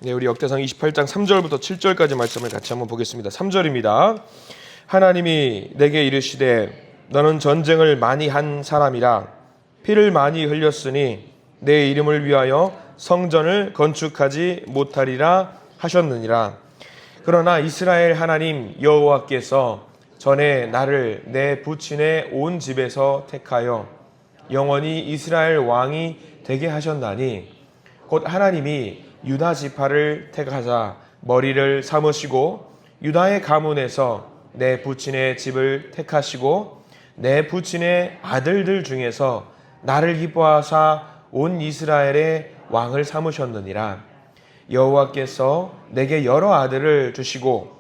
네, 우리 역대상 28장 3절부터 7절까지 말씀을 같이 한번 보겠습니다. 3절입니다. 하나님이 내게 이르시되 너는 전쟁을 많이 한 사람이라 피를 많이 흘렸으니 내 이름을 위하여 성전을 건축하지 못하리라 하셨느니라. 그러나 이스라엘 하나님 여호와께서 전에 나를 내 부친의 온 집에서 택하여 영원히 이스라엘 왕이 되게 하셨나니 곧 하나님이 유다 지파를 택하사 머리를 삼으시고 유다의 가문에서 내 부친의 집을 택하시고 내 부친의 아들들 중에서 나를 기뻐하사 온 이스라엘의 왕을 삼으셨느니라. 여호와께서 내게 여러 아들을 주시고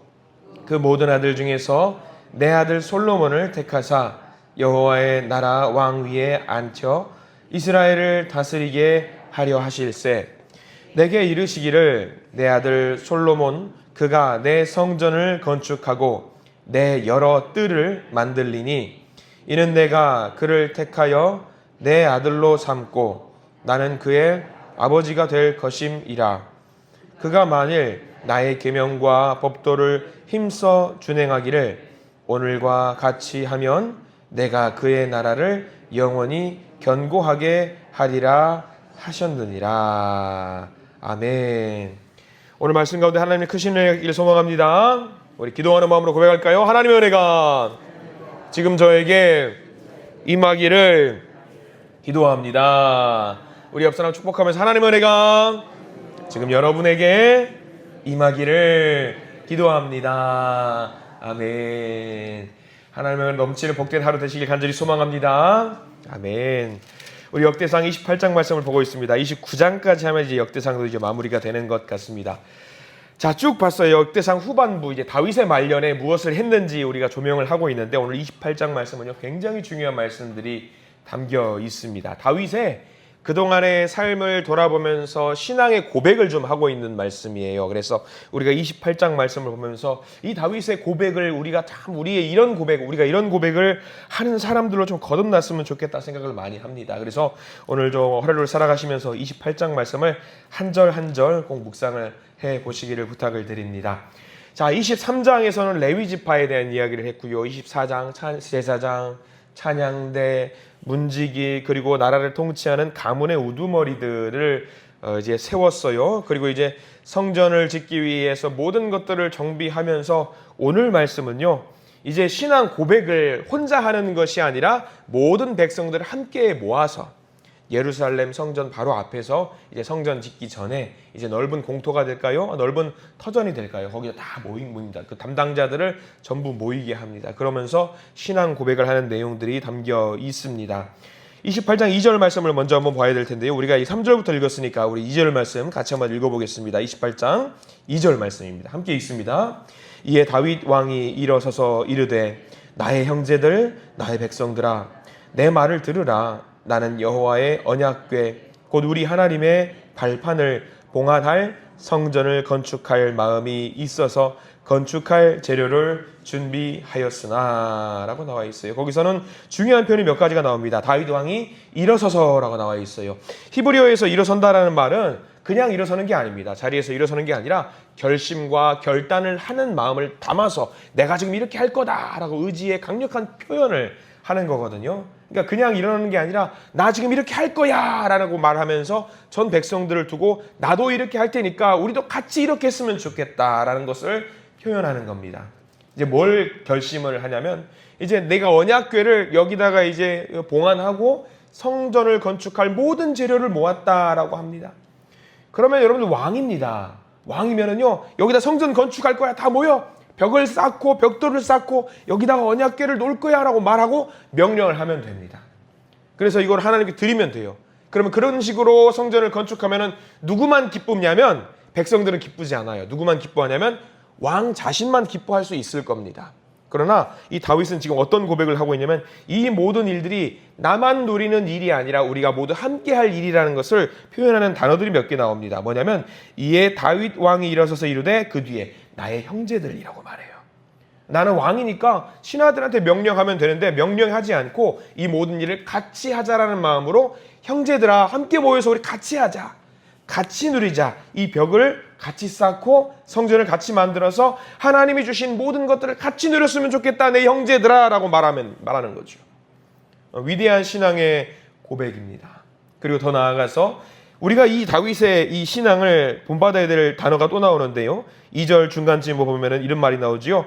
그 모든 아들 중에서 내 아들 솔로몬을 택하사 여호와의 나라 왕 위에 앉혀 이스라엘을 다스리게 하려 하실세. 내게 이르시기를 내 아들 솔로몬 그가 내 성전을 건축하고 내 여러 뜰을 만들리니 이는 내가 그를 택하여 내 아들로 삼고 나는 그의 아버지가 될 것임이라. 그가 만일 나의 계명과 법도를 힘써 준행하기를 오늘과 같이 하면 내가 그의 나라를 영원히 견고하게 하리라 하셨느니라. 아멘. 오늘 말씀 가운데 하나님의 크신 은혜를 소망합니다. 우리 기도하는 마음으로 고백할까요? 하나님의 은혜가 지금 저에게 임하기를 기도합니다. 우리 옆 사람 축복하면서 하나님의 은혜가 지금 여러분에게 임하기를 기도합니다. 아멘. 하나님의 넘치는 복된 하루 되시길 간절히 소망합니다. 아멘. 우리 역대상 28장 말씀을 보고 있습니다. 29장까지 하면 이제 역대상도 이제 마무리가 되는 것 같습니다. 자, 쭉 봤어요. 역대상 후반부 이제 다윗의 말년에 무엇을 했는지 우리가 조명을 하고 있는데 오늘 28장 말씀은요 굉장히 중요한 말씀들이 담겨 있습니다. 다윗의 그동안의 삶을 돌아보면서 신앙의 고백을 좀 하고 있는 말씀이에요. 그래서 우리가 28장 말씀을 보면서 이 다윗의 고백을 우리가 참 우리의 이런 고백, 우리가 이런 고백을 하는 사람들로 좀 거듭났으면 좋겠다 생각을 많이 합니다. 그래서 오늘 좀 하루를 살아가시면서 28장 말씀을 한 절 한 절 꼭 묵상을 해 보시기를 부탁을 드립니다. 자, 23장에서는 레위 지파에 대한 이야기를 했고요. 24장 제사장, 찬양대, 문지기 그리고 나라를 통치하는 가문의 우두머리들을 이제 세웠어요. 그리고 이제 성전을 짓기 위해서 모든 것들을 정비하면서 오늘 말씀은요. 이제 신앙 고백을 혼자 하는 것이 아니라 모든 백성들을 함께 모아서 예루살렘 성전 바로 앞에서 이제 성전 짓기 전에 이제 넓은 공터가 될까요? 넓은 터전이 될까요? 거기서 다 모입니다. 그 담당자들을 전부 모이게 합니다. 그러면서 신앙 고백을 하는 내용들이 담겨 있습니다. 28장 2절 말씀을 먼저 한번 봐야 될 텐데요. 우리가 이 3절부터 읽었으니까 우리 2절 말씀 같이 한번 읽어보겠습니다. 28장 2절 말씀입니다. 함께 읽습니다. 이에 다윗 왕이 일어서서 이르되 나의 형제들 나의 백성들아 내 말을 들으라. 나는 여호와의 언약궤 곧 우리 하나님의 발판을 봉안할 성전을 건축할 마음이 있어서 건축할 재료를 준비하였으나 라고 나와 있어요. 거기서는 중요한 표현이 몇 가지가 나옵니다. 다윗 왕이 일어서서라고 나와 있어요. 히브리어에서 일어선다라는 말은 그냥 일어서는 게 아닙니다. 자리에서 일어서는 게 아니라 결심과 결단을 하는 마음을 담아서 내가 지금 이렇게 할 거다라고 의지의 강력한 표현을 하는 거거든요. 그러니까 그냥 일어나는 게 아니라 나 지금 이렇게 할 거야 라고 말하면서 전 백성들을 두고 나도 이렇게 할 테니까 우리도 같이 이렇게 했으면 좋겠다라는 것을 표현하는 겁니다. 이제 뭘 결심을 하냐면 이제 내가 언약궤를 여기다가 이제 봉안하고 성전을 건축할 모든 재료를 모았다라고 합니다. 그러면 여러분들 왕입니다. 왕이면은요 여기다 성전 건축할 거야 다 모여. 벽을 쌓고 벽돌을 쌓고 여기다가 언약궤를 놓을 거야 라고 말하고 명령을 하면 됩니다. 그래서 이걸 하나님께 드리면 돼요. 그러면 그런 식으로 성전을 건축하면 누구만 기쁘냐면 백성들은 기쁘지 않아요. 누구만 기뻐하냐면 왕 자신만 기뻐할 수 있을 겁니다. 그러나 이 다윗은 지금 어떤 고백을 하고 있냐면 이 모든 일들이 나만 누리는 일이 아니라 우리가 모두 함께 할 일이라는 것을 표현하는 단어들이 몇 개 나옵니다. 뭐냐면 이에 다윗 왕이 일어서서 이르되 그 뒤에 나의 형제들이라고 말해요. 나는 왕이니까 신하들한테 명령하면 되는데 명령하지 않고 이 모든 일을 같이 하자라는 마음으로 형제들아 함께 모여서 우리 같이 하자. 같이 누리자. 이 벽을 같이 쌓고 성전을 같이 만들어서 하나님이 주신 모든 것들을 같이 누렸으면 좋겠다 내 형제들아 라고 말하는 거죠. 위대한 신앙의 고백입니다. 그리고 더 나아가서 우리가 이 다윗의 이 신앙을 본받아야 될 단어가 또 나오는데요. 2절 중간쯤 보면은 이런 말이 나오지요.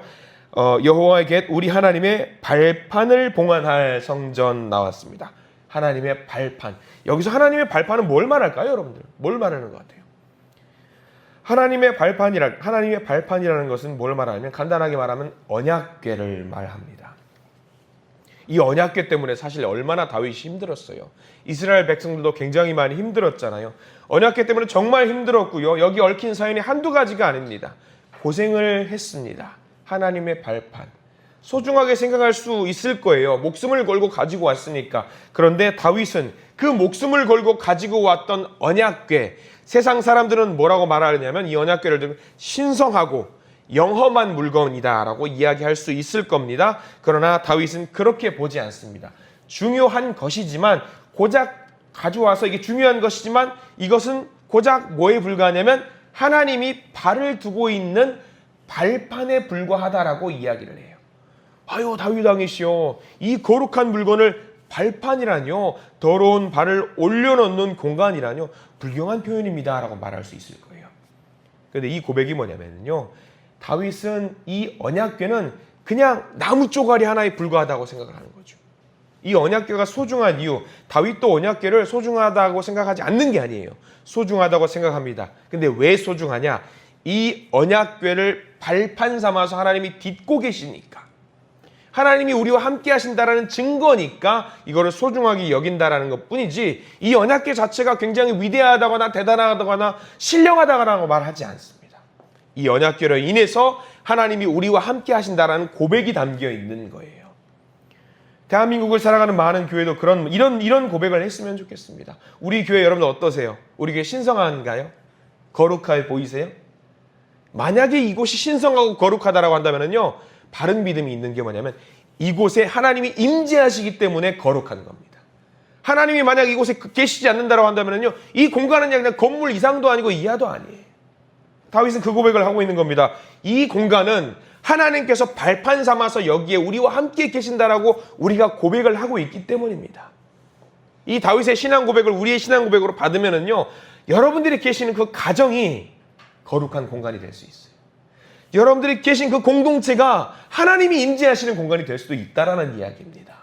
여호와의 겟 우리 하나님의 발판을 봉안할 성전 나왔습니다. 하나님의 발판. 여기서 하나님의 발판은 뭘 말할까요, 여러분들? 뭘 말하는 것 같아요? 하나님의 발판이라는 것은 뭘 말하냐면 간단하게 말하면 언약궤를 말합니다. 이 언약궤 때문에 사실 얼마나 다윗이 힘들었어요. 이스라엘 백성들도 굉장히 많이 힘들었잖아요. 언약궤 때문에 정말 힘들었고요. 여기 얽힌 사연이 한두 가지가 아닙니다. 고생을 했습니다. 하나님의 발판. 소중하게 생각할 수 있을 거예요. 목숨을 걸고 가지고 왔으니까. 그런데 다윗은 그 목숨을 걸고 가지고 왔던 언약궤, 세상 사람들은 뭐라고 말하느냐면 이 언약궤를 들고 신성하고 영험한 물건이다라고 이야기할 수 있을 겁니다. 그러나 다윗은 그렇게 보지 않습니다. 중요한 것이지만 고작 가져와서 이게 중요한 것이지만 이것은 고작 뭐에 불과하냐면 하나님이 발을 두고 있는 발판에 불과하다라고 이야기를 해요. 아유 다윗 왕이시여, 이 거룩한 물건을 발판이라뇨, 더러운 발을 올려놓는 공간이라뇨, 불경한 표현입니다 라고 말할 수 있을 거예요. 그런데 이 고백이 뭐냐면요, 다윗은 이 언약궤는 그냥 나무 쪼가리 하나에 불과하다고 생각을 하는 거죠. 이 언약궤가 소중한 이유, 다윗도 언약궤를 소중하다고 생각하지 않는 게 아니에요. 소중하다고 생각합니다. 근데 왜 소중하냐? 이 언약궤를 발판 삼아서 하나님이 딛고 계시니까, 하나님이 우리와 함께 하신다라는 증거니까 이거를 소중하게 여긴다라는 것뿐이지, 이 언약궤 자체가 굉장히 위대하다거나 대단하다거나 신령하다거나 말하지 않습니다. 이 언약궤로 인해서 하나님이 우리와 함께 하신다라는 고백이 담겨 있는 거예요. 대한민국을 살아가는 많은 교회도 이런 고백을 했으면 좋겠습니다. 우리 교회 여러분들 어떠세요? 우리 교회 신성한가요? 거룩해 보이세요? 만약에 이곳이 신성하고 거룩하다라고 한다면요, 바른 믿음이 있는 게 뭐냐면 이곳에 하나님이 임재하시기 때문에 거룩한 겁니다. 하나님이 만약 이곳에 계시지 않는다라고 한다면요, 이 공간은 그냥 건물 이상도 아니고 이하도 아니에요. 다윗은 그 고백을 하고 있는 겁니다. 이 공간은 하나님께서 발판 삼아서 여기에 우리와 함께 계신다라고 우리가 고백을 하고 있기 때문입니다. 이 다윗의 신앙 고백을 우리의 신앙 고백으로 받으면은요, 여러분들이 계시는 그 가정이 거룩한 공간이 될 수 있어요. 여러분들이 계신 그 공동체가 하나님이 임재하시는 공간이 될 수도 있다라는 이야기입니다.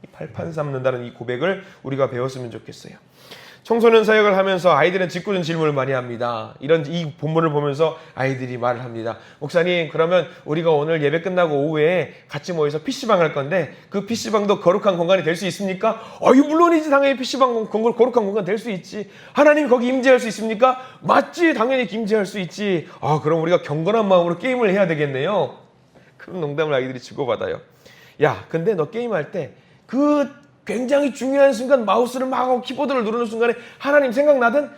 이 발판 삼는다는 이 고백을 우리가 배웠으면 좋겠어요. 청소년 사역을 하면서 아이들은 짓궂은 질문을 많이 합니다. 이 본문을 보면서 아이들이 말을 합니다. 목사님, 그러면 우리가 오늘 예배 끝나고 오후에 같이 모여서 PC방 할 건데 그 PC방도 거룩한 공간이 될 수 있습니까? 물론이지. 당연히 PC방 거룩한 공간 될 수 있지. 하나님 거기 임재할 수 있습니까? 맞지. 당연히 임재할 수 있지. 그럼 우리가 경건한 마음으로 게임을 해야 되겠네요. 그런 농담을 아이들이 주고받아요. 야, 근데 너 게임할 때 굉장히 중요한 순간 마우스를 막 하고 키보드를 누르는 순간에 하나님 생각나든?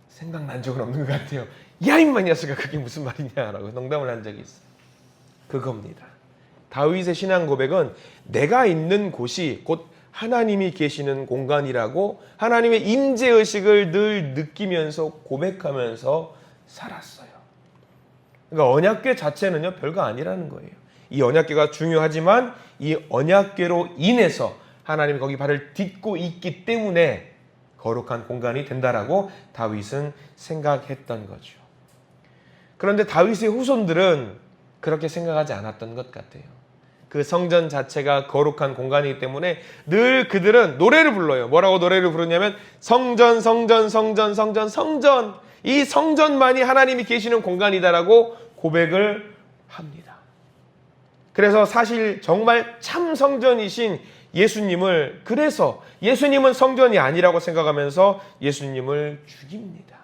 생각난 적은 없는 것 같아요. 야 임마 이 녀석아, 그게 무슨 말이냐라고 농담을 한 적이 있어요. 그겁니다. 다윗의 신앙 고백은 내가 있는 곳이 곧 하나님이 계시는 공간이라고 하나님의 임재의식을 늘 느끼면서 고백하면서 살았어요. 그러니까 언약궤 자체는요, 별거 아니라는 거예요. 이 언약궤가 중요하지만 이 언약궤로 인해서 하나님이 거기 발을 딛고 있기 때문에 거룩한 공간이 된다라고 다윗은 생각했던 거죠. 그런데 다윗의 후손들은 그렇게 생각하지 않았던 것 같아요. 그 성전 자체가 거룩한 공간이기 때문에 늘 그들은 노래를 불러요. 뭐라고 노래를 부르냐면 성전, 성전, 성전, 성전, 성전. 이 성전만이 하나님이 계시는 공간이다라고 고백을 합니다. 그래서 사실 정말 참 성전이신 예수님을, 그래서 예수님은 성전이 아니라고 생각하면서 예수님을 죽입니다.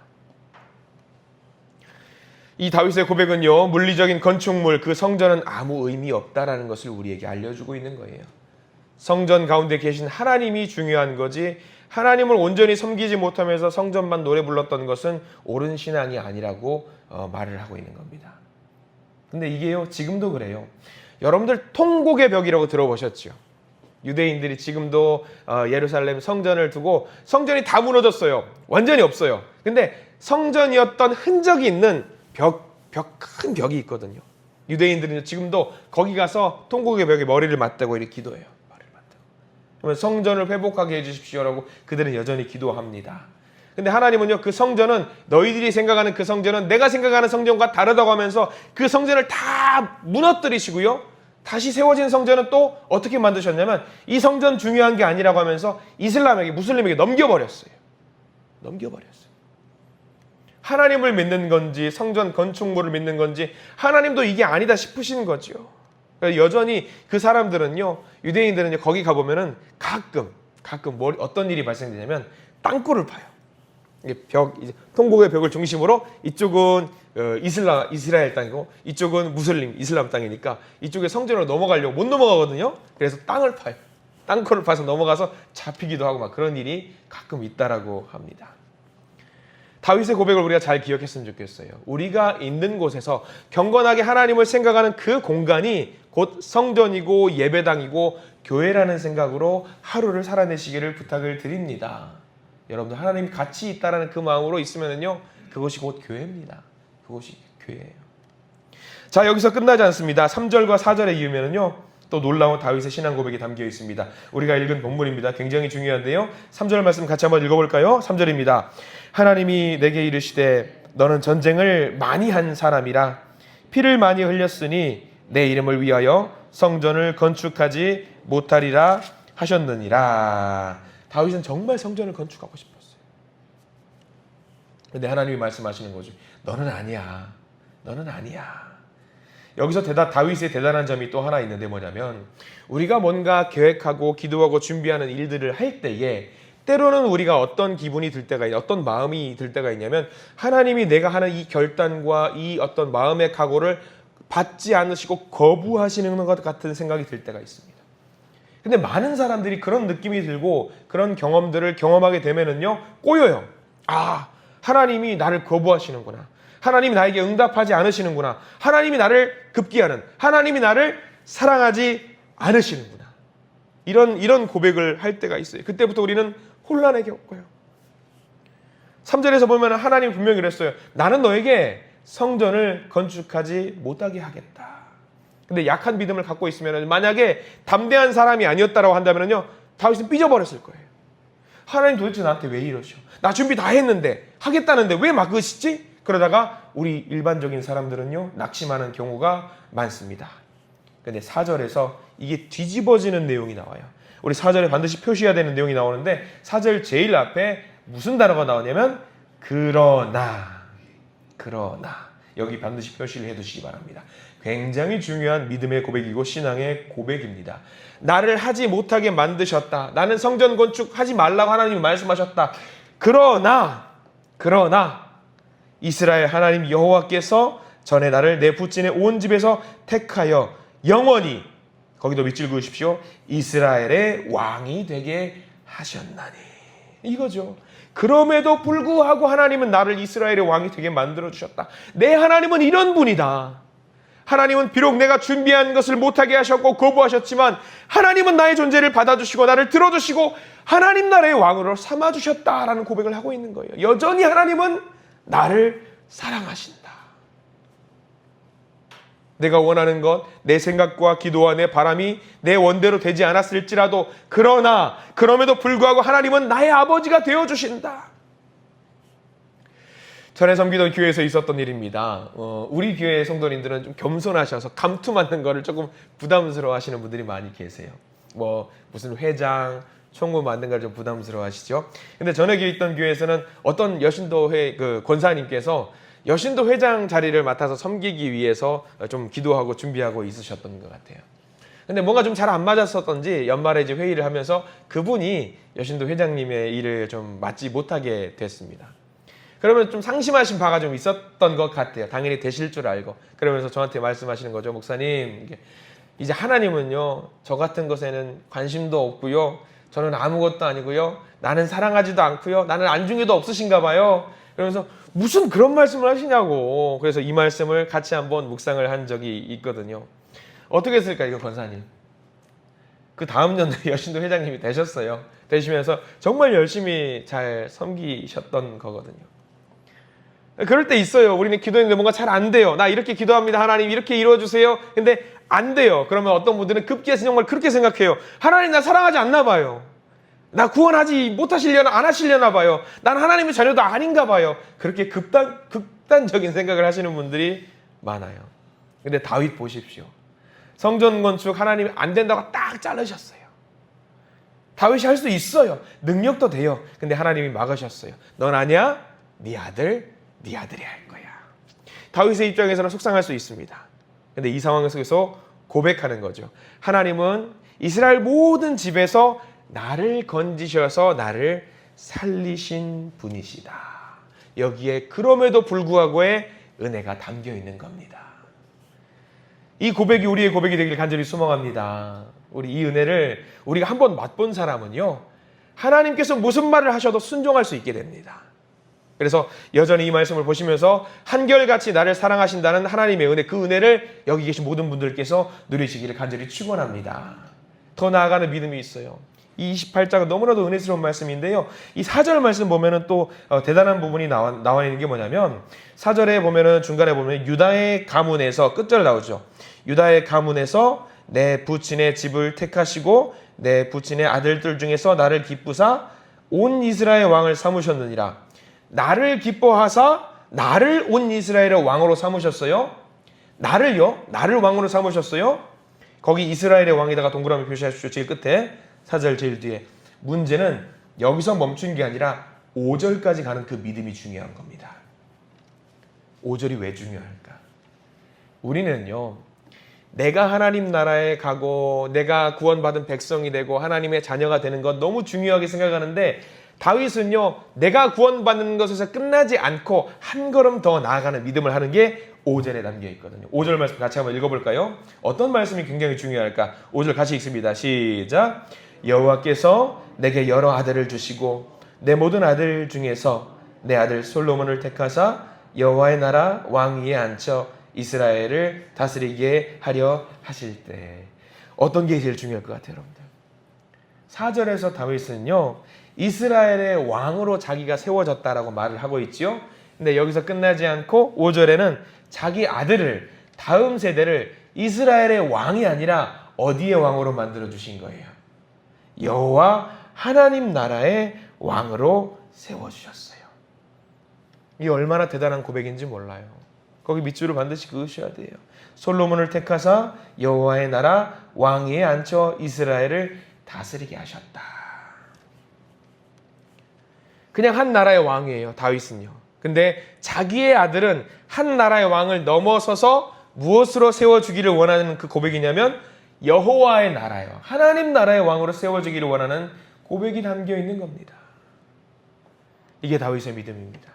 이 다윗의 고백은요, 물리적인 건축물, 그 성전은 아무 의미 없다라는 것을 우리에게 알려주고 있는 거예요. 성전 가운데 계신 하나님이 중요한 거지, 하나님을 온전히 섬기지 못하면서 성전만 노래 불렀던 것은 옳은 신앙이 아니라고 말을 하고 있는 겁니다. 근데 이게요, 지금도 그래요. 여러분들 통곡의 벽이라고 들어보셨죠? 유대인들이 지금도 예루살렘 성전을 두고 성전이 다 무너졌어요. 완전히 없어요. 근데 성전이었던 흔적이 있는 큰 벽이 있거든요. 유대인들은 지금도 거기 가서 통곡의 벽에 머리를 맞대고 이렇게 기도해요. 머리를 맞대고. 그러면 성전을 회복하게 해주십시오라고 그들은 여전히 기도합니다. 근데 하나님은요, 그 성전은 너희들이 생각하는 그 성전은 내가 생각하는 성전과 다르다고 하면서 그 성전을 다 무너뜨리시고요. 다시 세워진 성전은 또 어떻게 만드셨냐면 이 성전 중요한 게 아니라고 하면서 무슬림에게 넘겨버렸어요. 하나님을 믿는 건지 성전 건축물을 믿는 건지 하나님도 이게 아니다 싶으신 거죠. 여전히 그 사람들은요, 유대인들은요, 거기 가보면은 가끔 어떤 일이 발생되냐면 땅굴을 파요. 통곡의 벽을 중심으로 이쪽은 이스라엘 땅이고 이쪽은 무슬림 이슬람 땅이니까 이쪽에 성전으로 넘어가려고 못 넘어가거든요. 그래서 땅을 파요. 땅굴을 파서 넘어가서 잡히기도 하고 막 그런 일이 가끔 있다라고 합니다. 다윗의 고백을 우리가 잘 기억했으면 좋겠어요. 우리가 있는 곳에서 경건하게 하나님을 생각하는 그 공간이 곧 성전이고 예배당이고 교회라는 생각으로 하루를 살아내시기를 부탁을 드립니다. 여러분들 하나님이 같이 있다라는 그 마음으로 있으면요, 그것이 곧 교회입니다. 그것이 교회예요. 자, 여기서 끝나지 않습니다. 3절과 4절에 이으면은요, 또 놀라운 다윗의 신앙 고백이 담겨 있습니다. 우리가 읽은 본문입니다. 굉장히 중요한데요. 3절 말씀 같이 한번 읽어볼까요? 3절입니다. 하나님이 내게 이르시되 너는 전쟁을 많이 한 사람이라 피를 많이 흘렸으니 내 이름을 위하여 성전을 건축하지 못하리라 하셨느니라. 다윗은 정말 성전을 건축하고 싶었어요. 근데 하나님이 말씀하시는 거죠. 너는 아니야. 여기서 다윗의 대단한 점이 또 하나 있는데 뭐냐면 우리가 뭔가 계획하고 기도하고 준비하는 일들을 할 때에 때로는 우리가 어떤 기분이 들 때가 어떤 마음이 들 때가 있냐면 하나님이 내가 하는 이 결단과 이 어떤 마음의 각오를 받지 않으시고 거부하시는 것 같은 생각이 들 때가 있습니다. 근데 많은 사람들이 그런 느낌이 들고 그런 경험들을 경험하게 되면은요, 꼬여요. 아, 하나님이 나를 거부하시는구나. 하나님이 나에게 응답하지 않으시는구나. 하나님이 나를 급기하는, 하나님이 나를 사랑하지 않으시는구나. 이런 고백을 할 때가 있어요. 그때부터 우리는 혼란에 겪어요. 3절에서 보면 하나님이 분명히 그랬어요. 나는 너에게 성전을 건축하지 못하게 하겠다. 근데 약한 믿음을 갖고 있으면 만약에 담대한 사람이 아니었다라고 한다면요, 다윗은 삐져버렸을 거예요. 하나님 도대체 나한테 왜 이러셔? 나 준비 다 했는데 하겠다는데 왜 막으시지? 그러다가 우리 일반적인 사람들은요, 낙심하는 경우가 많습니다. 근데 4절에서 이게 뒤집어지는 내용이 나와요. 우리 4절에 반드시 표시해야 되는 내용이 나오는데 4절 제일 앞에 무슨 단어가 나오냐면 그러나 여기 반드시 표시를 해두시기 바랍니다. 굉장히 중요한 믿음의 고백이고 신앙의 고백입니다. 나를 하지 못하게 만드셨다. 나는 성전 건축하지 말라고 하나님이 말씀하셨다. 그러나 이스라엘 하나님 여호와께서 전에 나를 내 붓진의 온 집에서 택하여 영원히 거기도 밑줄 그으십시오. 이스라엘의 왕이 되게 하셨나니. 이거죠. 그럼에도 불구하고 하나님은 나를 이스라엘의 왕이 되게 만들어주셨다. 내 하나님은 이런 분이다. 하나님은 비록 내가 준비한 것을 못하게 하셨고 거부하셨지만 하나님은 나의 존재를 받아주시고 나를 들어주시고 하나님 나라의 왕으로 삼아주셨다라는 고백을 하고 있는 거예요. 여전히 하나님은 나를 사랑하신다. 내가 원하는 것, 내 생각과 기도와 내 바람이 내 원대로 되지 않았을지라도 그럼에도 불구하고 하나님은 나의 아버지가 되어주신다. 전에 섬기던 교회에서 있었던 일입니다. 우리 교회 성도님들은 좀 겸손하셔서 감투 맞는 거를 조금 부담스러워 하시는 분들이 많이 계세요. 무슨 회장, 총무 만든 걸 좀 부담스러워 하시죠. 근데 전에 있던 교회에서는 어떤 여신도회 권사님께서 여신도 회장 자리를 맡아서 섬기기 위해서 좀 기도하고 준비하고 있으셨던 것 같아요. 근데 뭔가 좀 잘 안 맞았었던지 연말에 이제 회의를 하면서 그분이 여신도 회장님의 일을 좀 맡지 못하게 됐습니다. 그러면 좀 상심하신 바가 좀 있었던 것 같아요. 당연히 되실 줄 알고. 그러면서 저한테 말씀하시는 거죠. 목사님, 이제 하나님은요, 저 같은 것에는 관심도 없고요. 저는 아무것도 아니고요. 나는 사랑하지도 않고요. 나는 안중에도 없으신가 봐요. 그러면서 무슨 그런 말씀을 하시냐고. 그래서 이 말씀을 같이 한번 묵상을 한 적이 있거든요. 어떻게 했을까요, 이거 권사님? 그 다음 년도에 여신도 회장님이 되셨어요. 되시면서 정말 열심히 잘 섬기셨던 거거든요. 그럴 때 있어요. 우리는 기도했는데 뭔가 잘 안 돼요. 나 이렇게 기도합니다. 하나님 이렇게 이루어주세요. 근데 안 돼요. 그러면 어떤 분들은 급기에서 정말 그렇게 생각해요. 하나님 나 사랑하지 않나 봐요. 나 구원하지 못하시려나 안 하시려나 봐요. 난 하나님의 자녀도 아닌가 봐요. 그렇게 극단적인 생각을 하시는 분들이 많아요. 근데 다윗 보십시오. 성전 건축 하나님이 안 된다고 딱 자르셨어요. 다윗이 할 수 있어요. 능력도 돼요. 근데 하나님이 막으셨어요. 넌 아니야? 네 아들이 할 거야. 다윗의 입장에서는 속상할 수 있습니다. 근데 이 상황 속에서 고백하는 거죠. 하나님은 이스라엘 모든 집에서 나를 건지셔서 나를 살리신 분이시다. 여기에 그럼에도 불구하고의 은혜가 담겨 있는 겁니다. 이 고백이 우리의 고백이 되길 간절히 소망합니다. 우리 이 은혜를 우리가 한번 맛본 사람은요, 하나님께서 무슨 말을 하셔도 순종할 수 있게 됩니다. 그래서 여전히 이 말씀을 보시면서 한결같이 나를 사랑하신다는 하나님의 은혜, 그 은혜를 여기 계신 모든 분들께서 누리시기를 간절히 축원합니다. 더 나아가는 믿음이 있어요. 이 28장은 너무나도 은혜스러운 말씀인데요. 이 4절 말씀 보면은 또 대단한 부분이 나와 있는 게 뭐냐면, 4절에 보면은 중간에 보면 유다의 가문에서 끝절 나오죠. 유다의 가문에서 내 부친의 집을 택하시고 내 부친의 아들들 중에서 나를 기쁘사 온 이스라엘 왕을 삼으셨느니라. 나를 기뻐하사 나를 온 이스라엘의 왕으로 삼으셨어요. 나를요? 나를 왕으로 삼으셨어요. 거기 이스라엘의 왕에다가 동그라미 표시하십시오. 제일 끝에 4절 제일 뒤에. 문제는 여기서 멈춘 게 아니라 5절까지 가는 그 믿음이 중요한 겁니다. 5절이 왜 중요할까? 우리는요, 내가 하나님 나라에 가고 내가 구원받은 백성이 되고 하나님의 자녀가 되는 것 너무 중요하게 생각하는데, 다윗은요, 내가 구원받는 것에서 끝나지 않고 한 걸음 더 나아가는 믿음을 하는 게 5절에 담겨 있거든요. 5절 말씀 같이 한번 읽어볼까요? 어떤 말씀이 굉장히 중요할까? 5절 같이 읽습니다. 시작. 여호와께서 내게 여러 아들을 주시고 내 모든 아들 중에서 내 아들 솔로몬을 택하사 여호와의 나라 왕 위에 앉혀 이스라엘을 다스리게 하려 하실 때. 어떤 게 제일 중요할 것 같아요, 여러분들? 4절에서 다윗은요, 이스라엘의 왕으로 자기가 세워졌다라고 말을 하고 있지요. 근데 여기서 끝나지 않고 5절에는 자기 아들을, 다음 세대를 이스라엘의 왕이 아니라 어디의 왕으로 만들어 주신 거예요? 여호와 하나님 나라의 왕으로 세워주셨어요. 이 얼마나 대단한 고백인지 몰라요. 거기 밑줄을 반드시 그으셔야 돼요. 솔로몬을 택하사 여호와의 나라 왕 위에 앉혀 이스라엘을 다스리게 하셨다. 그냥 한 나라의 왕이에요, 다윗은요. 근데 자기의 아들은 한 나라의 왕을 넘어서서 무엇으로 세워주기를 원하는 그 고백이냐면 여호와의 나라요, 하나님 나라의 왕으로 세워주기를 원하는 고백이 담겨 있는 겁니다. 이게 다윗의 믿음입니다.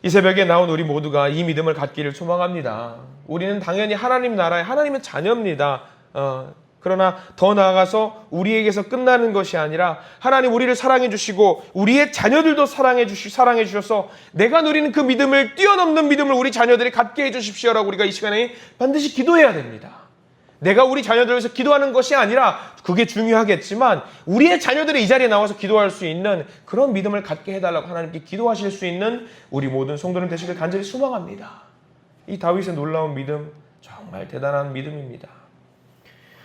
이 새벽에 나온 우리 모두가 이 믿음을 갖기를 소망합니다. 우리는 당연히 하나님 나라의 하나님의 자녀입니다. 그러나 더 나아가서 우리에게서 끝나는 것이 아니라 하나님 우리를 사랑해 주시고 우리의 자녀들도 사랑해 주셔서 내가 누리는 그 믿음을 뛰어넘는 믿음을 우리 자녀들이 갖게 해 주십시오라고 우리가 이 시간에 반드시 기도해야 됩니다. 내가 우리 자녀들을 위해서 기도하는 것이 아니라, 그게 중요하겠지만 우리의 자녀들이 이 자리에 나와서 기도할 수 있는 그런 믿음을 갖게 해달라고 하나님께 기도하실 수 있는 우리 모든 성도님 되시길 간절히 소망합니다. 이 다윗의 놀라운 믿음, 정말 대단한 믿음입니다.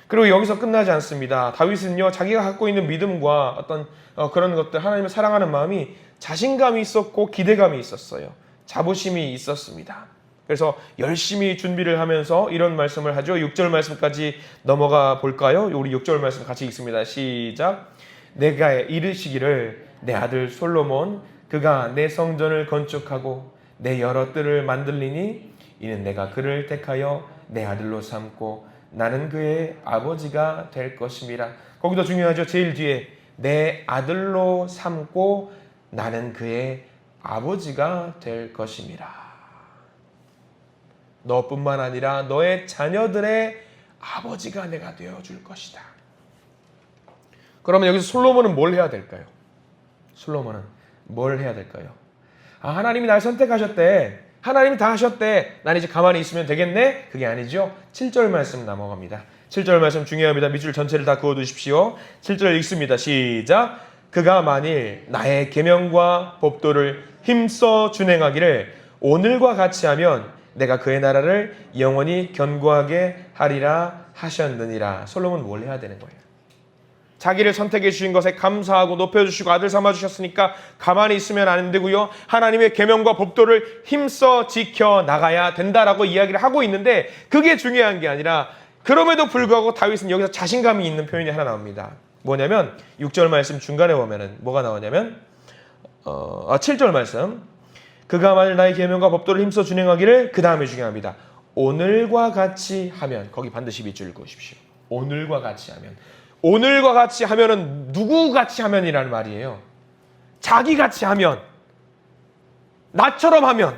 그리고 여기서 끝나지 않습니다. 다윗은요, 자기가 갖고 있는 믿음과 어떤 그런 것들, 하나님을 사랑하는 마음이 자신감이 있었고 기대감이 있었어요. 자부심이 있었습니다. 그래서 열심히 준비를 하면서 이런 말씀을 하죠. 6절 말씀까지 넘어가 볼까요? 우리 6절 말씀 같이 읽습니다. 시작. 내가 이르시기를 내 아들 솔로몬 그가 내 성전을 건축하고 내 여러 뜰을 만들리니 이는 내가 그를 택하여 내 아들로 삼고 나는 그의 아버지가 될 것임이라. 거기도 중요하죠. 제일 뒤에 내 아들로 삼고 나는 그의 아버지가 될 것임이라. 너뿐만 아니라 너의 자녀들의 아버지가 내가 되어줄 것이다. 그러면 여기서 솔로몬은 뭘 해야 될까요? 솔로몬은 뭘 해야 될까요? 하나님이 날 선택하셨대. 하나님이 다 하셨대. 난 이제 가만히 있으면 되겠네? 그게 아니죠. 7절 말씀 넘어갑니다. 7절 말씀 중요합니다. 밑줄 전체를 다 그어두십시오. 7절 읽습니다. 시작. 그가 만일 나의 계명과 법도를 힘써 준행하기를 오늘과 같이 하면 내가 그의 나라를 영원히 견고하게 하리라 하셨느니라. 솔로몬은 뭘 해야 되는 거예요? 자기를 선택해 주신 것에 감사하고 높여주시고 아들 삼아 주셨으니까 가만히 있으면 안 되고요. 하나님의 계명과 법도를 힘써 지켜 나가야 된다라고 이야기를 하고 있는데 그게 중요한 게 아니라 그럼에도 불구하고 다윗은 여기서 자신감이 있는 표현이 하나 나옵니다. 뭐냐면 6절 말씀 중간에 보면은 뭐가 나오냐면 7절 말씀 그가 만일 나의 계명과 법도를 힘써 준행하기를 그 다음에 중요합니다. 오늘과 같이 하면 거기 반드시 밑줄 그으십시오. 오늘과 같이 하면 오늘과 같이 하면은 누구 같이 하면이라는 말이에요. 자기 같이 하면 나처럼 하면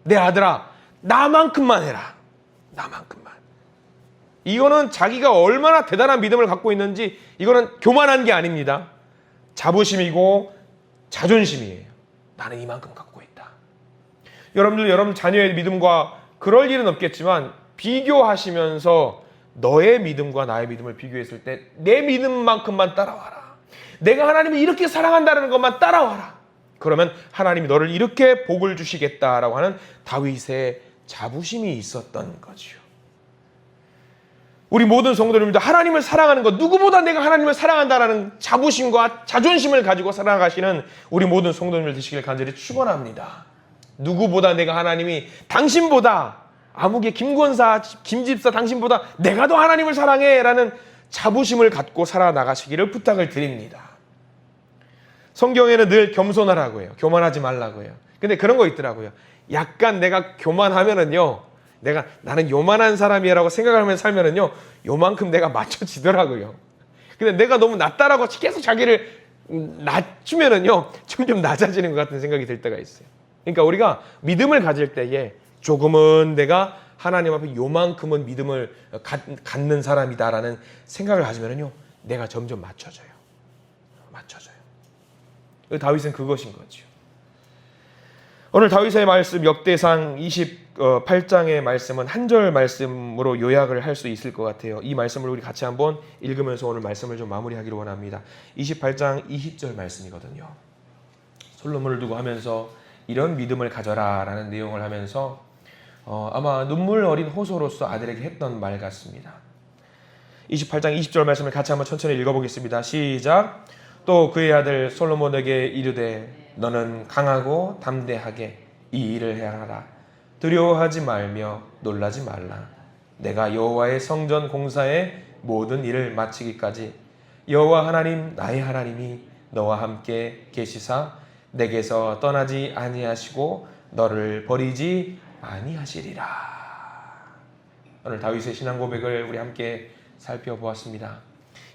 내 아들아 나만큼만 해라. 나만큼만. 이거는 자기가 얼마나 대단한 믿음을 갖고 있는지 이거는 교만한 게 아닙니다. 자부심이고 자존심이에요. 나는 이만큼 갖고 있다. 여러분 자녀의 믿음과 그럴 일은 없겠지만 비교하시면서 너의 믿음과 나의 믿음을 비교했을 때 내 믿음만큼만 따라와라. 내가 하나님을 이렇게 사랑한다는 것만 따라와라. 그러면 하나님이 너를 이렇게 복을 주시겠다라고 하는 다윗의 자부심이 있었던 거죠. 우리 모든 성도님들도 하나님을 사랑하는 것, 누구보다 내가 하나님을 사랑한다라는 자부심과 자존심을 가지고 살아가시는 우리 모든 성도님들 되시길 간절히 축원합니다. 누구보다 내가 하나님이 당신보다 아무개 김권사, 김집사 당신보다 내가 더 하나님을 사랑해 라는 자부심을 갖고 살아나가시기를 부탁을 드립니다. 성경에는 늘 겸손하라고 해요. 교만하지 말라고 해요. 근데 그런 거 있더라고요. 약간 내가 교만하면은요, 나는 요만한 사람이라고 생각하면서 살면은요, 요만큼 내가 맞춰지더라고요. 근데 내가 너무 낮다라고 계속 자기를 낮추면은요, 점점 낮아지는 것 같은 생각이 들 때가 있어요. 그러니까 우리가 믿음을 가질 때에 조금은 내가 하나님 앞에 요만큼은 믿음을 갖는 사람이다라는 생각을 가지면은요, 내가 점점 맞춰져요. 다윗은 그것인 거죠. 오늘 다윗의 말씀 역대상 28장의 말씀은 한 절 말씀으로 요약을 할 수 있을 것 같아요. 이 말씀을 우리 같이 한번 읽으면서 오늘 말씀을 좀 마무리하기를 원합니다. 28장 20절 말씀이거든요. 솔로몬을 두고 하면서 이런 믿음을 가져라 라는 내용을 하면서 아마 눈물 어린 호소로서 아들에게 했던 말 같습니다. 28장 20절 말씀을 같이 한번 천천히 읽어보겠습니다. 시작. 또 그의 아들 솔로몬에게 이르되 너는 강하고 담대하게 이 일을 행하라. 두려워하지 말며 놀라지 말라. 내가 여호와의 성전 공사의 모든 일을 마치기까지 여호와 하나님 나의 하나님이 너와 함께 계시사 내게서 떠나지 아니하시고 너를 버리지 아니하시리라. 오늘 다윗의 신앙 고백을 우리 함께 살펴보았습니다.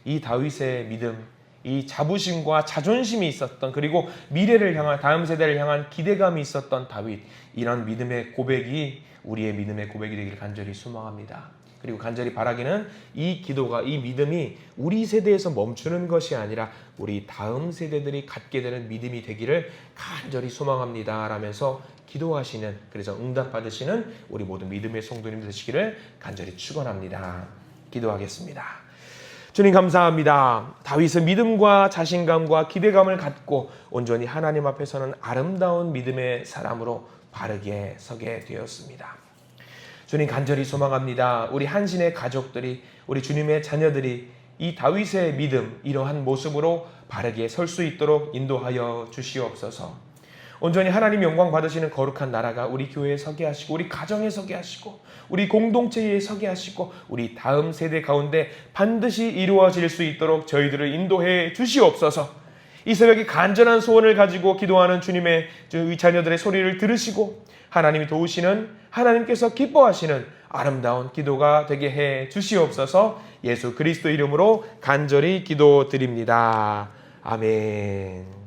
이 다윗의 믿음, 이 자부심과 자존심이 있었던, 그리고 미래를 향한, 다음 세대를 향한 기대감이 있었던 다윗, 이런 믿음의 고백이 우리의 믿음의 고백이 되기를 간절히 소망합니다. 그리고 간절히 바라기는 이 기도가, 이 믿음이 우리 세대에서 멈추는 것이 아니라 우리 다음 세대들이 갖게 되는 믿음이 되기를 간절히 소망합니다 라면서 기도하시는, 그래서 응답받으시는 우리 모든 믿음의 성도님들 되시기를 간절히 축원합니다. 기도하겠습니다. 주님 감사합니다. 다윗은 믿음과 자신감과 기대감을 갖고 온전히 하나님 앞에 서는 아름다운 믿음의 사람으로 바르게 서게 되었습니다. 주님 간절히 소망합니다. 우리 한신의 가족들이, 우리 주님의 자녀들이 이 다윗의 믿음, 이러한 모습으로 바르게 설 수 있도록 인도하여 주시옵소서. 온전히 하나님 영광 받으시는 거룩한 나라가 우리 교회에 서게 하시고, 우리 가정에 서게 하시고, 우리 공동체에 서게 하시고, 우리 다음 세대 가운데 반드시 이루어질 수 있도록 저희들을 인도해 주시옵소서. 이 새벽에 간절한 소원을 가지고 기도하는 주님의 자녀들의 소리를 들으시고 하나님이 도우시는, 하나님께서 기뻐하시는 아름다운 기도가 되게 해 주시옵소서. 예수 그리스도 이름으로 간절히 기도드립니다. 아멘.